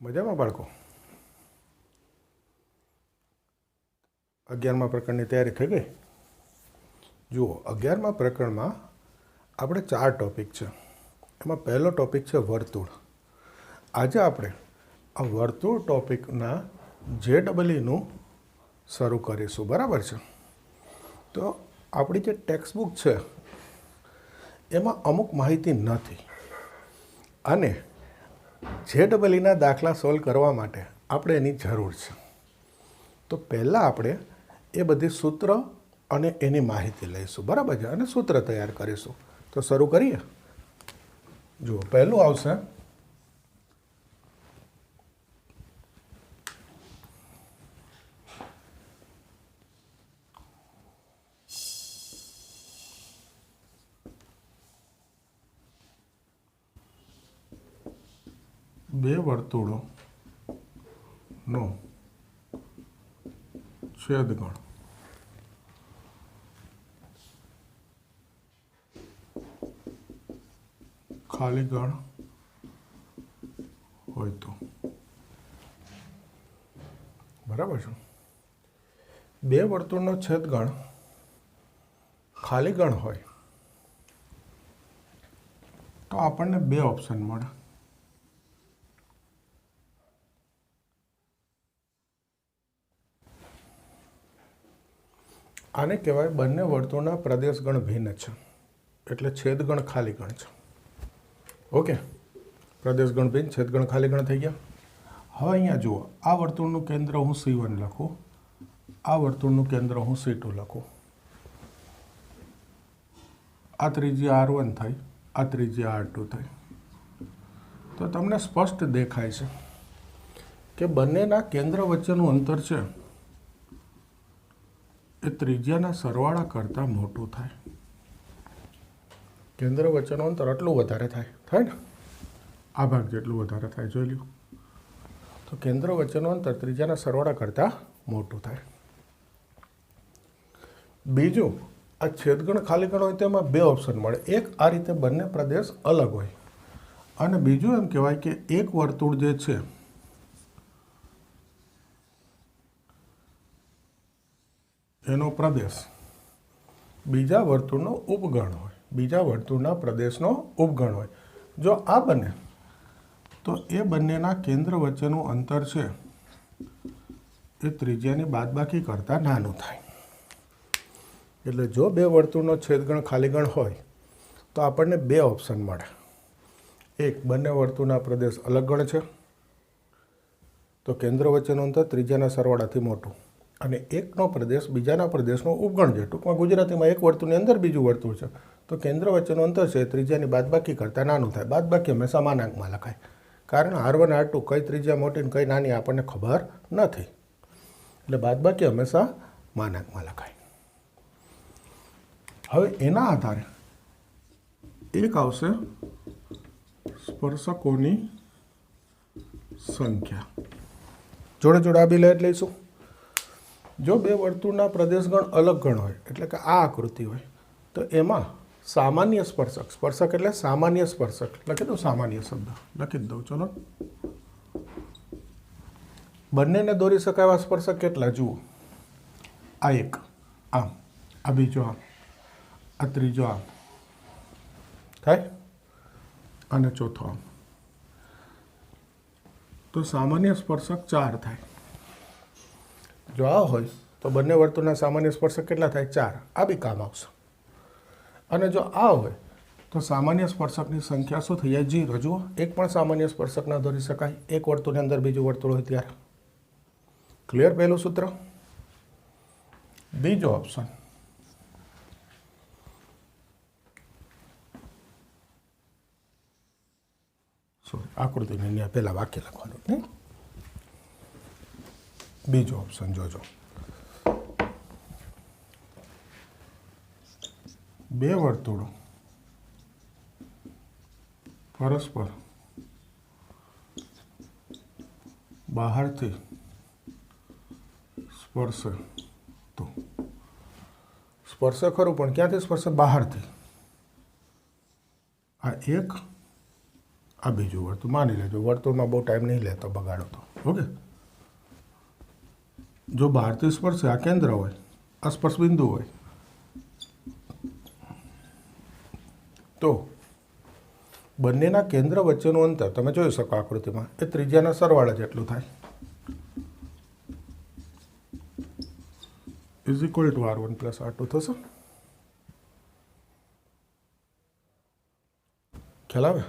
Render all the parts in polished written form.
મજામાં બાળકો? 11મા પ્રકરણની તૈયારી થઈ ગઈ? જુઓ, 11મા પ્રકરણમાં આપણે 4 ટોપિક છે. એમાં પહેલો ટોપિક છે વર્તુળ. આજે આપણે આ વર્તુળ ટોપિકના JEEનું શરૂ કરીશું. બરાબર છે? તો આપણી જે ટેક્સ્ટ બુક છે એમાં અમુક માહિતી નથી, અને JEEના દાખલા સોલ્વ કરવા માટે આપણે એની જરૂર છે. તો પહેલાં આપણે એ બધી સૂત્ર અને એની માહિતી લઈશું. બરાબર છે? અને સૂત્ર તૈયાર કરીશું. તો શરૂ કરીએ. જુઓ, પહેલું આવશે બે વર્તુળોનો છેદગણ ખાલી ગણ હોય તો. બરાબર છે? બે વર્તુળનો છેદગણ ખાલી ગણ હોય તો આપણને બે ઓપ્શન મળે. આને કહેવાય બંને વર્તુળના પ્રદેશગણ ભિન્ન છે, એટલે છેદગણ ખાલી ગણ છે. ઓકે, પ્રદેશગણ ભિન્ન, છેદગણ ખાલી ગણ થઈ ગયા. હવે અહીંયા જુઓ, આ વર્તુળનું કેન્દ્ર હું C1 લખું, આ વર્તુળનું કેન્દ્ર હું C2 લખું. આ ત્રિજ્યા R1 થઈ, આ ત્રિજ્યા R2 થઈ. તો તમને સ્પષ્ટ દેખાય છે કે બંનેના કેન્દ્ર વચ્ચેનું અંતર છે એ ત્રિજ્યાના સરવાળા કરતાં મોટું થાય. કેન્દ્ર વચ્ચેનું અંતર એટલું વધારે થાય ને, આ ભાગ જેટલું વધારે થાય. જોઈ લ્યો, તો કેન્દ્ર વચ્ચેનું અંતર ત્રિજ્યાના સરવાળા કરતાં મોટું થાય. બીજું, આ છેદગણ ખાલી ગણ હોય તેમાં બે ઓપ્શન મળે. એક, આ રીતે બંને પ્રદેશ અલગ હોય, અને બીજું એમ કહેવાય કે એક વર્તુળ જે છે એનો પ્રદેશ બીજા વર્તુળનો ઉપગણ હોય, બીજા વર્તુળના પ્રદેશનો ઉપગણ હોય. જો આ બને તો એ બંનેના કેન્દ્ર વચ્ચેનું અંતર છે એ ત્રિજ્યાની બાદબાકી કરતાં નાનું થાય. એટલે જો બે વર્તુળનો છેદગણ ખાલી ગણ હોય તો આપણને બે ઓપ્શન મળે. એક, બંને વર્તુળના પ્રદેશ અલગ ગણ છે તો કેન્દ્ર વચ્ચેનું અંતર ત્રિજ્યાના સરવાળાથી મોટું, અને એકનો પ્રદેશ બીજાના પ્રદેશનો ઉપગણ છે. ટૂંકમાં ગુજરાતીમાં એક વર્તુળની અંદર બીજું વર્તુળ છે તો કેન્દ્ર વચ્ચેનું અંતર છે ત્રિજ્યાની બાદબાકી કરતાં નાનું થાય. બાદબાકી હંમેશા માનાંકમાં લખાય, કારણ R1 R2 કઈ ત્રિજ્યા મોટી ને કઈ નાની આપણને ખબર નથી, એટલે બાદબાકી હંમેશા માનાંકમાં લખાય. હવે એના આધારે એક આવશે સ્પર્શકોની સંખ્યા. જોડે જોડે આ બી લઈ લઈશું. જો બે વર્તુળના પ્રદેશગણ અલગ ગણ હોય, એટલે કે આ આકૃતિ હોય, તો એમાં સામાન્ય સ્પર્શક, સ્પર્શક એટલે સામાન્ય સ્પર્શક, લખી દઉં, સામાન્ય શબ્દ લખી દઉં. ચલો, બંનેને દોરી શકાય એવા સ્પર્શક કેટલા જુઓ. આ એક આમ, આ બીજો આમ, આ ત્રીજો આમ થાય, અને ચોથો આમ. તો સામાન્ય સ્પર્શક 4 થાય. જો આ હોય તો બંને વર્તુળના સામાન્ય સ્પર્શક કેટલા થાય? 4. આ બી કામ આવશે. અને જો આ હોય તો સામાન્ય સ્પર્શકની સંખ્યા શું થઈ જાય? 0. જુઓ, એક પણ સામાન્ય સ્પર્શક ના દોરી શકાય એક વર્તુળની અંદર બીજું વર્તુળ હોય ત્યારે. ક્લિયર પહેલું સૂત્ર? બીજો ઓપ્શન, સોરી, આકૃતિને પહેલા વાક્ય લખવાનું નહીં. બીજો ઓપ્શન જોજો. બે વર્તુળો પરસ્પર બહારથી સ્પર્શે તો, સ્પર્શે ખરું પણ ક્યાંથી સ્પર્શે? બહારથી. આ એક आ बीजू वर्तुळ मानी लेजो। वर्तुळमां बहुत टाइम नहीं लेतो बगाड़ो तो। ओके, जो बहारथी स्पर्श आ केंद्र होय, आ स्पर्श बिंदु होय तो बंनेना केंद्र वच्चेनुं अंतर तमे जोई शको आकृतिमां ए त्रिज्याना सरवाळा जेटलुं थाय is equal to R1 plus R2 थशे। ख्याल आवे?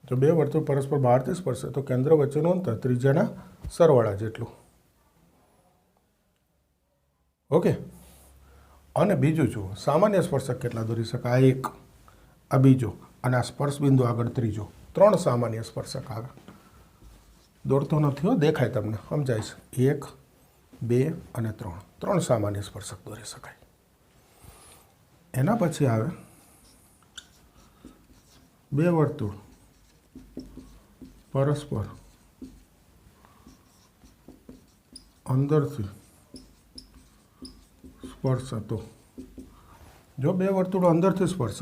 जो बे वर्तुळ परस्पर बहारथी स्पर्शे तो केंद्र वच्चेनुं अंतर त्रिज्याना सरवाळा जेटलुं। ओके, अने बीजું जुओ सामान्य स्पर्शक केटला दોરી शकाय? एक, आ बीजो अने आ स्पर्श बिंदु आगळ त्रीजो, त्रण सामान्य स्पर्शक आवे। दौड़तो नथी हो, देखाय तमने, समजाय छे। एक, बे अने त्रण, त्रण सामान्य स्पर्शक दોરી शकाय। एना पछी आवे बे वर्तुळ परस्पर अंदरथी स्पर्श तो जो बे वर्तुळ अंदरथी स्पर्श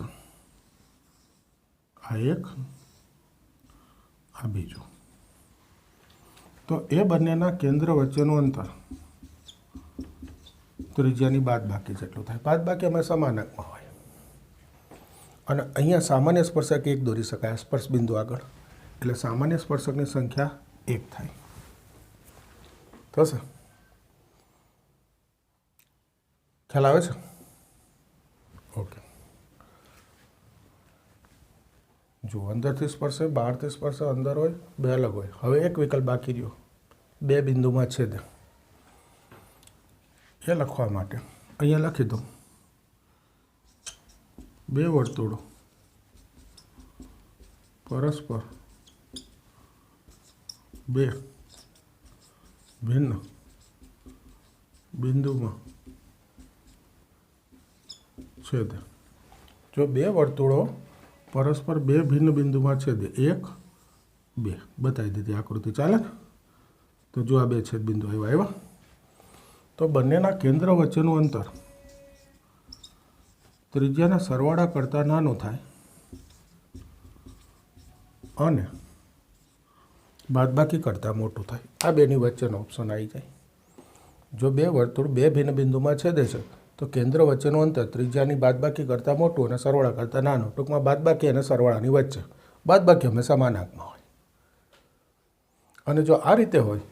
आ एक आ बीजो तो ए बंनेना केंद्र वच्चेनुं अंतर त्रिज्यानी बादबाकी जेटલું થાય। बादबाकी हमेशा માનાંકમાં હોય અને અહીંયા સામાન્ય સ્પર્શક એક દોરી શકાય સ્પર્શ બિંદુ આગળ, એટલે સામાન્ય સ્પર્શકની સંખ્યા એક થાય। થશે? ખ્યાલ આવે છે? ઓકે, જો અંદરથી સ્પર્શે બહારથી સ્પર્શે અંદર હોય બે અલગ હોય। હવે એક વિકલ્પ બાકી રહ્યો, બે બિંદુમાં છેદે। એ લખવા માટે અહીંયા લખી દો બે વર્તુળો પરસ્પર બે ભિન્ન બિંદુમાં છેદે। જો બે વર્તુળો પરસ્પર બે ભિન્ન બિંદુમાં છેદે, એક બે બતાવી દીધી આકૃતિ, ચાલે? તો જો આ બે છેદ બિંદુ આવ્યા તો બંનેના કેન્દ્ર વચ્ચેનું અંતર ત્રિજ્યાના સરવાળા કરતાં નાનું થાય અને બાદબાકી કરતાં મોટું થાય। આ બેની વચ્ચેનો ઓપ્શન આવી જાય। જો બે વર્તુળ બે ભિન્ન બિંદુમાં છેદે છે તો કેન્દ્ર વચ્ચેનું અંતર ત્રિજ્યાની બાદબાકી કરતાં મોટું અને સરવાળા કરતાં નાનું। ટૂંકમાં બાદબાકી અને સરવાળાની વચ્ચે, બાદબાકી હંમેશા માનાંકમાં હોય। અને જો આ રીતે હોય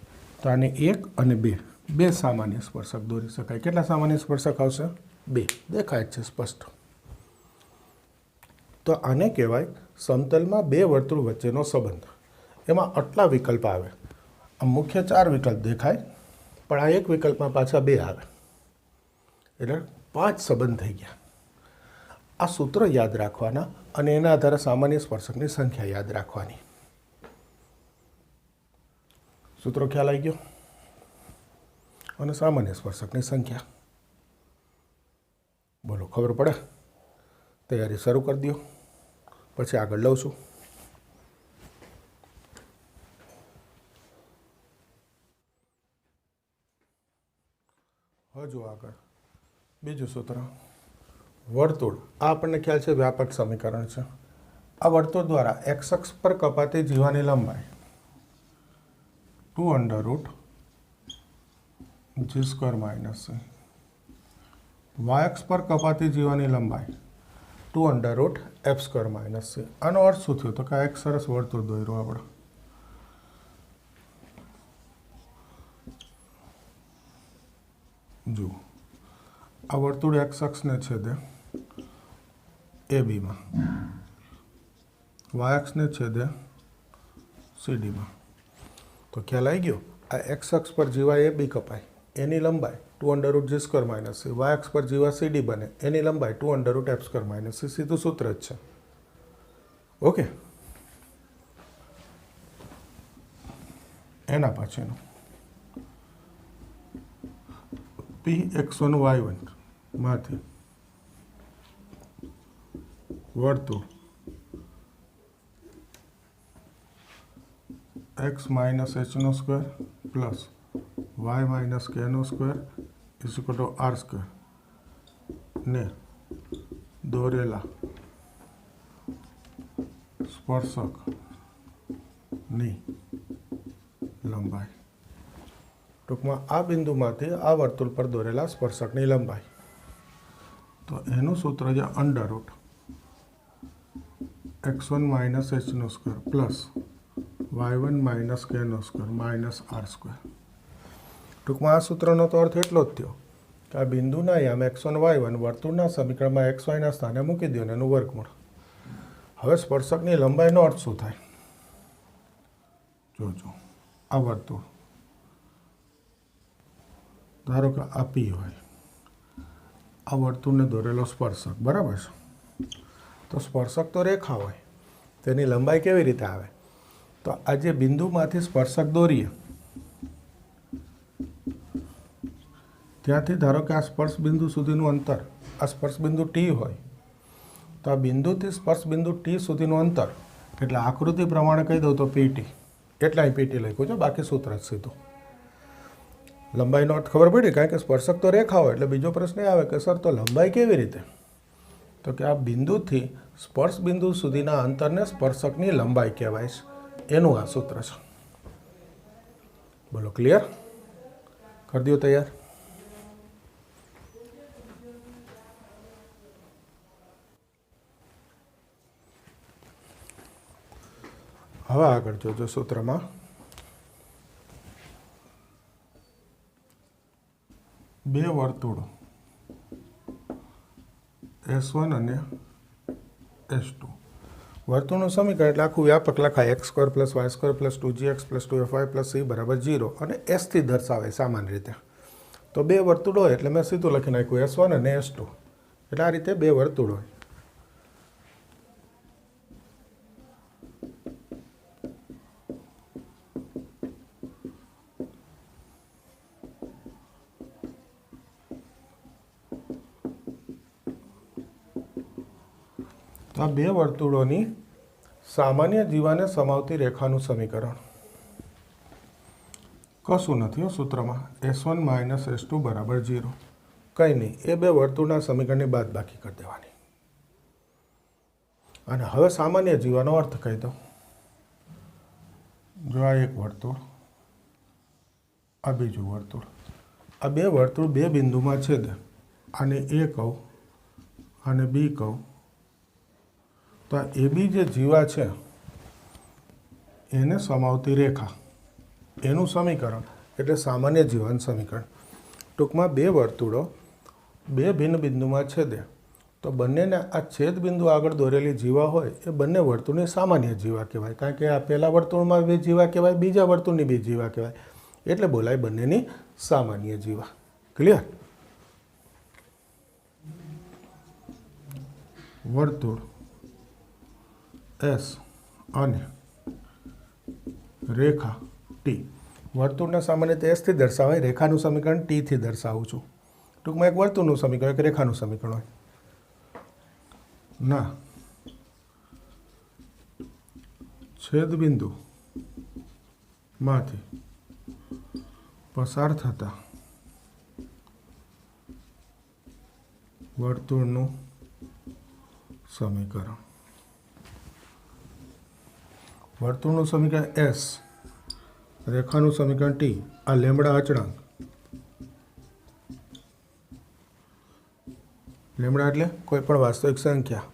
તો આને એક અને બે, બે સામાન્ય સ્પર્શક દોરી શકાય। કેટલા સામાન્ય સ્પર્શક આવશે? બે, દેખાય જ છે સ્પષ્ટ। તો આને કહેવાય સમતલમાં બે વર્તુળ વચ્ચેનો સંબંધ। એમાં આટલા વિકલ્પ આવે, આ મુખ્ય ચાર વિકલ્પ દેખાય પણ આ એક વિકલ્પમાં પાછા બે આવે, એટલે પાંચ સંબંધ થઈ ગયા। આ સૂત્ર યાદ રાખવાના અને એના આધારે સામાન્ય સ્પર્શકની સંખ્યા યાદ રાખવાની। સૂત્રો ખ્યાલ આવી ગયો? અને સામાન્ય સ્પર્શકની સંખ્યા બોલો, ખબર પડે? તૈયારી શરૂ કરી દો, પછી આગળ લઉં છું। હજુ આગળ બીજું સૂત્ર, વર્તુળ। આ આપણને ખ્યાલ છે વ્યાપક સમીકરણ છે। આ વર્તુળ દ્વારા એક્સ અક્ષ પર કપાતી જીવાની લંબાઈ 2 g square minus c, y અક્ષ પર કપાતી જીવાની લંબાઈ 2 f સ્ક્વેર માઇનસ c। આનો અર્થ શું થયો? તો કે એક સરસ વર્તુળ દોર્યું આપણે। જુઓ, આ વર્તુળ એક્સ અક્ષને છેદે AB માં, વાય અક્ષને છેદે CD માં। તો ખ્યાલ આવી ગયો? આ એક્સ અક્ષ પર જીવા AB કપાય એની લંબાઈ 2 g square minus c, y અક્ષ પર જીવા CD બને એની લંબાઈ 2 f સ્ક્વેર માઇનસ c। સીધું સૂત્ર જ છે। ઓકે, એના પછીનું Px1 y1 માંથી વર્તુળ x માઇનસ h નો square plus y minus k નો square is equal to r square ને દોરેલા સ્પર્શક ની લંબાઈ. ટૂંકમાં આ બિંદુમાંથી આ વર્તુળ પર દોરેલા સ્પર્શકની લંબાઈ. તો એનું સૂત્ર છે under root x1 minus h નો square plus y1 minus k નો સ્ક્વેર માઇનસ r². ટૂંકમાં આ સૂત્રનો તો અર્થ એટલો જ થયો કે આ બિંદુના યામ x1 y1 વર્તુળના સમીકરણમાં xyના સ્થાને મૂકી દો એનું વર્ગમૂળ. હવે સ્પર્શકની લંબાઈનો અર્થ શું થાય? જોજો, આ વર્તુળ ધારો કે આ P હોય, આ વર્તુળને દોરેલો સ્પર્શક, બરાબર છે? તો સ્પર્શક તો રેખા હોય, તેની લંબાઈ કેવી રીતે આવે? તો આ જે બિંદુમાંથી સ્પર્શક દોરીએ ત્યાંથી ધારો કે આ સ્પર્શ બિંદુ સુધીનું અંતર, આ સ્પર્શ બિંદુ T હોય, તો આ બિંદુથી સ્પર્શ બિંદુ T સુધીનું અંતર એટલે આકૃતિ પ્રમાણે કહી દઉં તો PT. એટલે અહીં PT લખ્યું છે, બાકી સૂત્ર જ સીધું. લંબાઈનો અર્થ ખબર પડી, કારણ કે સ્પર્શક તો રેખા હોય. એટલે બીજો પ્રશ્ન એ આવે કે સર તો લંબાઈ કેવી રીતે? તો કે આ બિંદુથી સ્પર્શ બિંદુ સુધીના અંતરને સ્પર્શકની લંબાઈ કહેવાય છે. એનું આ સૂત્ર છે. બોલો, ક્લિયર? કરી દો તૈયાર. હવે આગળ જોજો સૂત્રમાં બે વર્તુળો S1 અને S2. વર્તુળનું સમીકરણ એટલે આખું વ્યાપક લખાય x² + y² + 2gx + 2fy + c = 0 અને s થી દર્શાવે સામાન્ય રીતે. તો બે વર્તુળો હોય એટલે મેં સીધું લખી નાખ્યું S1 અને S2. એટલે આ રીતે બે વર્તુળ હોય. તો આ બે વર્તુળોની સામાન્ય જીવાને સમાવતી રેખાનું સમીકરણ કશું નથી હો સૂત્રમાં. S1 - S2 = 0. કંઈ નહીં, એ બે વર્તુળના સમીકરણની બાદબાકી કરી દેવાની. અને હવે સામાન્ય જીવાનો અર્થ કહી દો. જો આ એક વર્તુળ, આ બીજું વર્તુળ, આ બે વર્તુળ બે બિંદુમાં છેદે. આને A કહું, આને B કહું. તો આ AB જે જીવા છે એને સમાવતી રેખા, એનું સમીકરણ એટલે સામાન્ય જીવાનું સમીકરણ. ટૂંકમાં બે વર્તુળો બે ભિન્ન બિંદુમાં છેદે તો બંનેને આ છેદ બિંદુ આગળ દોરેલી જીવા હોય એ બંને વર્તુળની સામાન્ય જીવા કહેવાય. કારણ કે આ પહેલા વર્તુળમાં બે જીવા કહેવાય, બીજા વર્તુળની બે જીવા કહેવાય. એટલે બોલાય બંનેની સામાન્ય જીવા. ક્લિયર? વર્તુળ S અને રેખા T. વર્તુળના સામાન્ય રીતે S થી દર્શાવાય, રેખાનું સમીકરણ T થી દર્શાવું છું. ટૂંકમાં એક વર્તુળનું સમીકરણ, એક રેખાનું સમીકરણ હોય. ના છેદબિંદુ માંથી પસાર થતા વર્તુળનું સમીકરણ. વર્તુળનું સમીકરણ S, રેખાનું સમીકરણ T. આ લેમ્બડા અચળાંક, લેમ્બડા એટલે કોઈ પણ વાસ્તવિક સંખ્યા.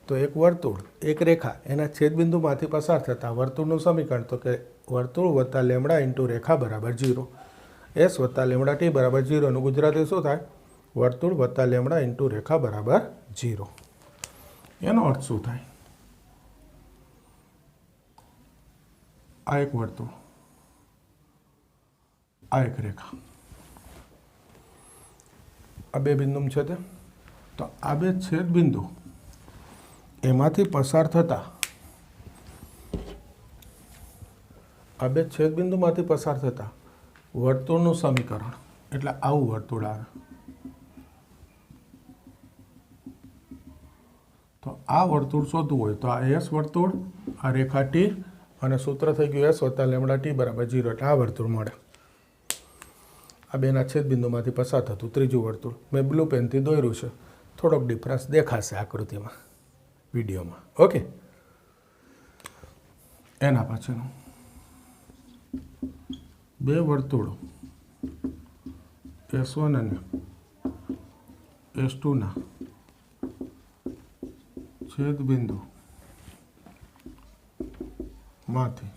તો એક વર્તુળ, એક રેખા, એના છેદબિંદુમાંથી પસાર થતા વર્તુળનું સમીકરણ તો કે વર્તુળ વત્તા લેમ્બડા ઇન્ટુ રેખા બરાબર 0. S વત્તા લેમ્બડા T બરાબર 0 નું ગુજરાતી શું થાય? વર્તુળ વત્તા લેમ્બડા ઇન્ટુ રેખા બરાબર 0. એનો અર્થ શું થાય? આ એક વર્તુળ, આ એક રેખા, આ બે બિંદુ છે તે. તો આ બે છેદ બિંદુ એમાંથી પસાર થતા, આ બે છેદ બિંદુમાંથી પસાર થતા વર્તુળનું સમીકરણ એટલે આવું વર્તુળ આવે. તો આ વર્તુળ શોધવું હોય તો આ S વર્તુળ, આ રેખા T અને સૂત્ર થઈ ગયું S વત્તા લેમ્બડા T બરાબર 0. એટલે આ વર્તુળ મળે. આ બેના છેદબિંદુમાંથી પસાર થતું ત્રીજું વર્તુળ મેં બ્લુ પેનથી દોર્યું છે. થોડોક ડિફરન્સ દેખાશે આકૃતિમાં, વિડીયોમાં. ઓકે, એના પછીનું બે વર્તુળો S1 અને S2 ના છેદબિંદુ માંથી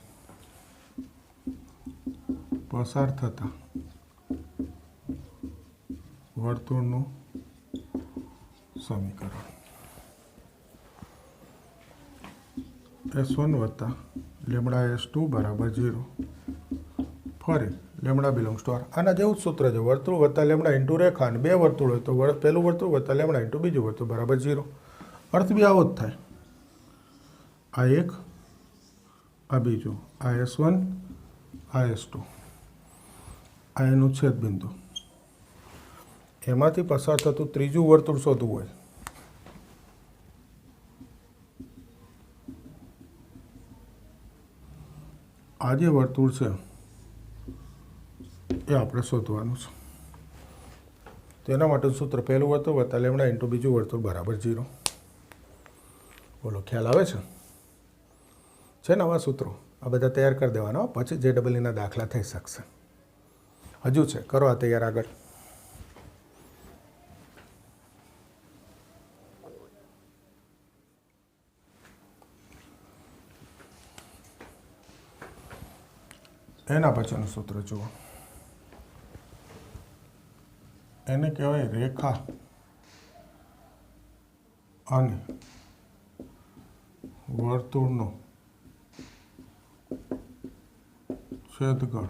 પસાર થતા વર્તુળનું સમીકરણ S1 વત્તા લેમડા S2 બરાબર 0. ફરી લેમડા બિલોંગ્સ ટુ આર. આના જેવું જ સૂત્ર છે, વર્તુળ વત્તા લેમડા ઇન્ટુ રેખા, અને બે વર્તુળ હોય તો પહેલું વર્તુળ વત્તા લેમડા ઇન્ટુ બીજું વર્તુળ બરાબર 0. અર્થ બી આવો જ થાય. આ એક, આ બીજું, આ S1, આ S2, આ એનું છેદબિંદુ, એમાંથી પસાર થતું ત્રીજું વર્તુળ શોધવું હોય. આ જે વર્તુળ છે એ આપણે શોધવાનું છે. તો એના માટેનું સૂત્ર પહેલું વર્તુળ વત્તા લેમડા ઇન્ટુ બીજું વર્તુળ બરાબર 0. બોલો, ખ્યાલ આવે છે? છે ને આવા સૂત્રો? આ બધા તૈયાર કરી દેવાના, પછી JEEના દાખલા થઈ શકશે. હજુ છે, કરો આ તૈયાર આગળ. એના પછીનું સૂત્ર જુઓ. એને કહેવાય રેખા અને વર્તુળનો છેદગણ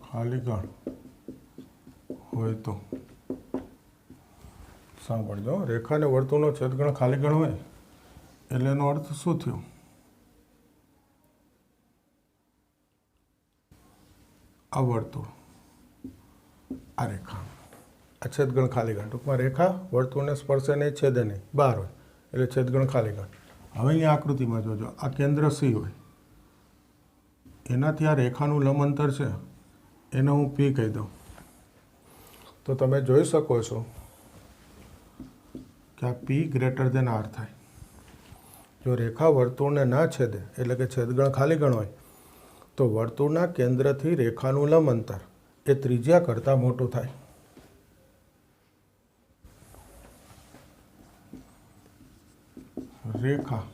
ખાલી ગણ હોય તો. સાંભળજો, રેખા અને વર્તુળનો છેદગણ ખાલી ગણ હોય એટલે એનો અર્થ શું થયો? આ વર્તુળ, આ રેખા, આ છેદગણ ખાલી ગણ. ટૂંકમાં રેખા વર્તુળને સ્પર્શે નહીં, છેદે નહીં, બહાર હોય એટલે છેદગણ ખાલી ગણ. હવે અહીંયા આકૃતિમાં જોજો, આ કેન્દ્ર C હોય, એનાથી આ રેખાનું લંબ અંતર છે એને હું P કહી દઉં. તો તમે જોઈ શકો છો કે આ P ગ્રેટર દેન R થાય. જો રેખા વર્તુળને ના છેદે એટલે કે છેદગણ ખાલી ગણ હોય તો વર્તુળના કેન્દ્રથી રેખાનું લંબ અંતર એ ત્રિજ્યા કરતાં મોટું થાય. રેખા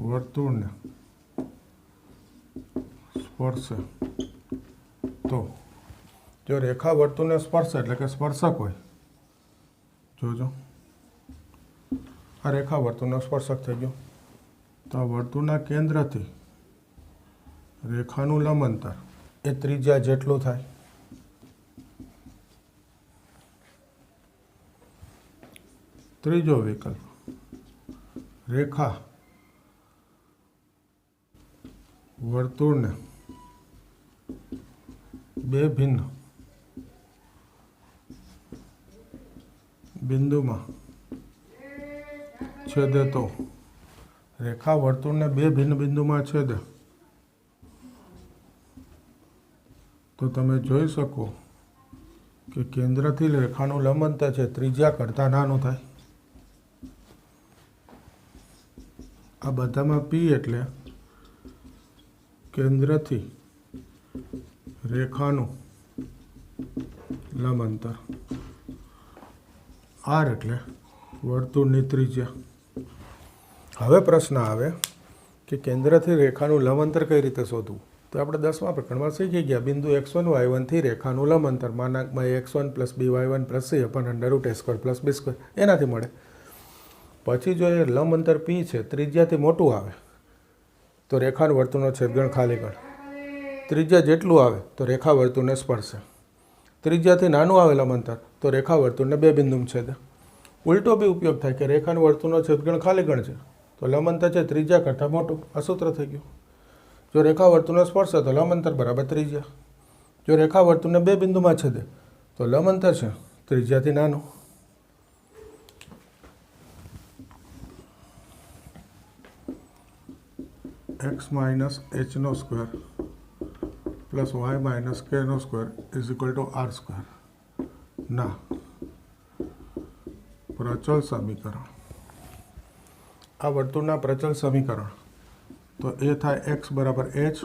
વર્તુળને સ્પર્શે તો, જો રેખા વર્તુળને સ્પર્શે એટલે કે સ્પર્શક હોય, જોજો આ રેખા વર્તુળનો સ્પર્શક થઈ ગયો, તો આ વર્તુળના કેન્દ્રથી રેખાનું લંબ અંતર એ ત્રિજ્યા જેટલું થાય. ત્રીજો વિકલ્પ, રેખા વર્તુળને બે ભિન્ન બિંદુમાં છેદે તો. રેખા વર્તુળને બે ભિન્ન બિંદુમાં છેદે તો તમે જોઈ શકો કે કેન્દ્રથી રેખાનું લંબ અંતર છે ત્રિજ્યા કરતાં નાનું થાય. આ બધામાં P એટલે કેન્દ્રથી રેખાનું લંબ અંતર, R એટલે વર્તુળની ત્રિજ્યા. હવે પ્રશ્ન આવે કે કેન્દ્રથી રેખાનું લંબ અંતર કઈ રીતે શોધવું? તો આપણે 10મા પ્રકરણમાં શીખી ગયા, બિંદુ x1 y1 થી રેખાનું લંબ અંતર માનાંકમાં x1 + by1 + c / √a² + b² એનાથી મળે. પછી જો એ લંબ અંતર P છે ત્રિજ્યાથી મોટું આવે તો રેખાનું વર્તુળનો છેદગણ ખાલી ગણ. ત્રિજ્યા જેટલું આવે તો રેખા વર્તુળને સ્પર્શે. ત્રિજ્યાથી નાનું આવે લંબ અંતર તો રેખા વર્તુળને બે બિંદુમાં છેદે. ઉલટો બી ઉપયોગ થાય કે રેખાનું વર્તુળનો છેદગણ ખાલી ગણ છે તો લંબ અંતર છે ત્રિજ્યા કરતાં મોટું. આ સૂત્ર થઈ ગયું. જો રેખા વર્તુળને સ્પર્શે તો લંબ અંતર બરાબર ત્રિજ્યા. જો રેખા વર્તુળને બે બિંદુમાં છેદે તો લંબ અંતર છે ત્રિજ્યાથી નાનું. x - h² + y - k² = r² ના પ્રચલ સમીકરણ આ વર્તુળના પ્રચલ સમીકરણ તો એ થાય એક્સ બરાબર h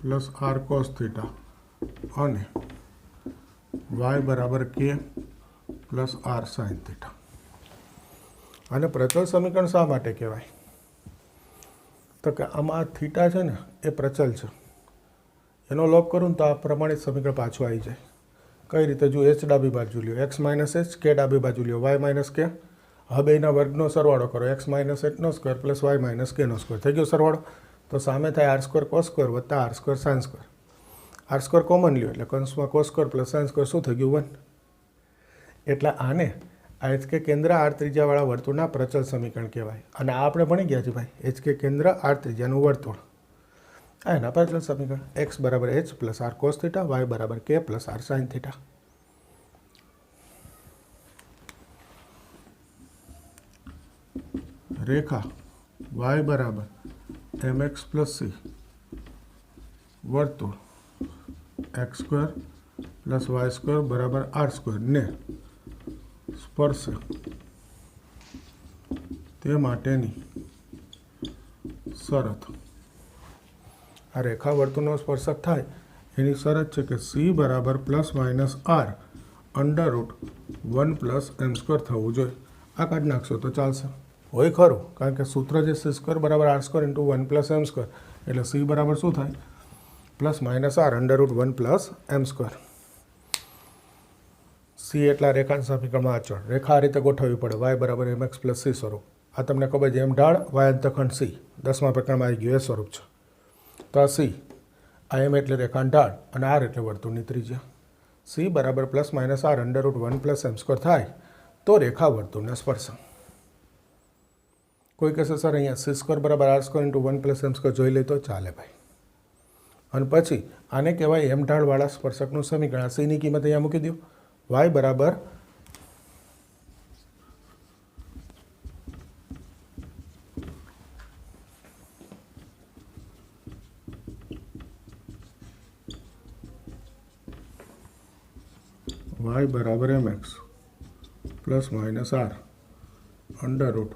plus r cos theta અને વાય બરાબર k plus r sine theta. અને પ્રચલ સમીકરણ શા માટે કહેવાય? તો કે આમાં થીટા છે ને એ પ્રચલ છે, એનો લોપ કરું તો આ પ્રમાણે સમીકરણ પાછું આવી જાય. કઈ રીતે? જો એચ ડાબી બાજુ લ્યો, એક્સ માઇનસ એચ, કે ડાબી બાજુ લ્યો, વાય માઇનસ કે. હવે બેના વર્ગનો સરવાળો કરો, એક્સ માઇનસ એચનો સ્ક્વેર પ્લસ વાય માઇનસ કેનો સ્ક્વેર. થઈ ગયો સરવાળો. તો સામે થાય આર સ્ક્વેર કોસ સ્ક્વેર વત્તા r square sine square. R square common લ્યો એટલે કૌંસમાં cos square plus sine square શું થઈ ગયું? 1. એટલે આને એચ કે કેન્દ્ર આર ત્રિજ્યાવાળા વર્તુળના પ્રચલ સમીકરણ કહેવાય. અને આ આપણે ભણી ગયા છે ભાઈ, એચ કે કેન્દ્ર આર ત્રિજ્યાનું વર્તુળ. આ એના પ્રચલ સમીકરણ. એક્સ બરાબર h plus r cos theta, y બરાબર k plus r sine theta. રેખા વાય બરાબર એમ એક્સ પ્લસ સી વર્તુળ x square plus y square બરાબર આર સ્ક્વેર ને સ્પર્શે તે માટેની શરત. આ રેખા વર્તુળનો સ્પર્શક થાય એની શરત છે કે સી બરાબર plus minus r under root 1 plus m square થવું જોઈએ. આ કાઢી નાખશો તો ચાલશે. હોય ખરું, કારણ કે સૂત્ર જે સી સ્ક્વેર બરાબર r square into 1 plus m square, એટલે સી બરાબર શું થાય? Plus minus r under root 1 plus m square. C એટલા રેખાના સમીકરણમાં અચળ. રેખા આ રીતે ગોઠવવી પડે, વાય બરાબર એમ એક્સ પ્લસ સી સ્વરૂપ. આ તમને ખબર છે, એમ ઢાળ વાય અંતખંડ સી 10મા પ્રકરણમાં આવી ગયું એ સ્વરૂપ છે. તો આ સી, આ એમ એટલે રેખાની ઢાળ અને આર એટલે વર્તુળની ત્રિજ્યા. સી બરાબર plus minus r under root 1 plus m square થાય તો રેખા વર્તુળને સ્પર્શે. કોઈ કહેશે સર અહીંયા સી સ્ક્વેર બરાબર r square into 1 plus m square જોઈ લે તો ચાલે ભાઈ. અને પછી આને કહેવાય એમ ઢાળવાળા સ્પર્શકનું સમીકરણ. આ સીની કિંમત અહીંયા મૂકી દો. વાય બરાબર m x plus minus r under root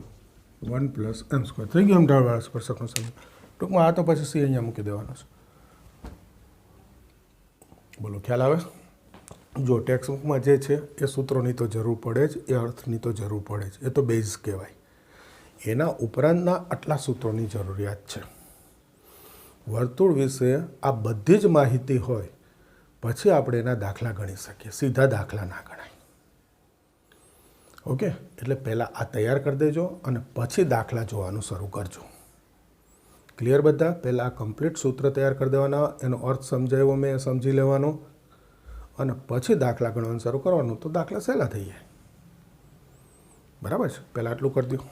1 plus m square. થઈ ગયું એમ ઢાળવાળા સ્પર્શકનું સમીકરણ. ટૂંકમાં આ તો પછી સી અહીંયા મૂકી દેવાનો છે. બોલો ખ્યાલ આવે? જો ટેક્સ્ટબુકમાં જે છે એ સૂત્રોની તો જરૂર પડે જ, એ અર્થની તો જરૂર પડે જ, એ તો બેઝ કહેવાય. એના ઉપરાંતના આટલા સૂત્રોની જરૂરિયાત છે. વર્તુળ વિશે આ બધી જ માહિતી હોય પછી આપણે એના દાખલા ગણી શકીએ. સીધા દાખલા ના ગણાય. ઓકે, એટલે પહેલાં આ તૈયાર કરી દેજો અને પછી દાખલા જોવાનું શરૂ કરજો. ક્લિયર બધા? પહેલાં આ કમ્પ્લીટ સૂત્ર તૈયાર કરી દેવાના, એનો અર્થ સમજાવ્યો મેં, સમજી લેવાનો અને પછી દાખલા ગણવાનું શરૂ કરવાનું, તો દાખલા સહેલા થઈ જાય. બરાબર છે? પહેલાં આટલું કરી દો.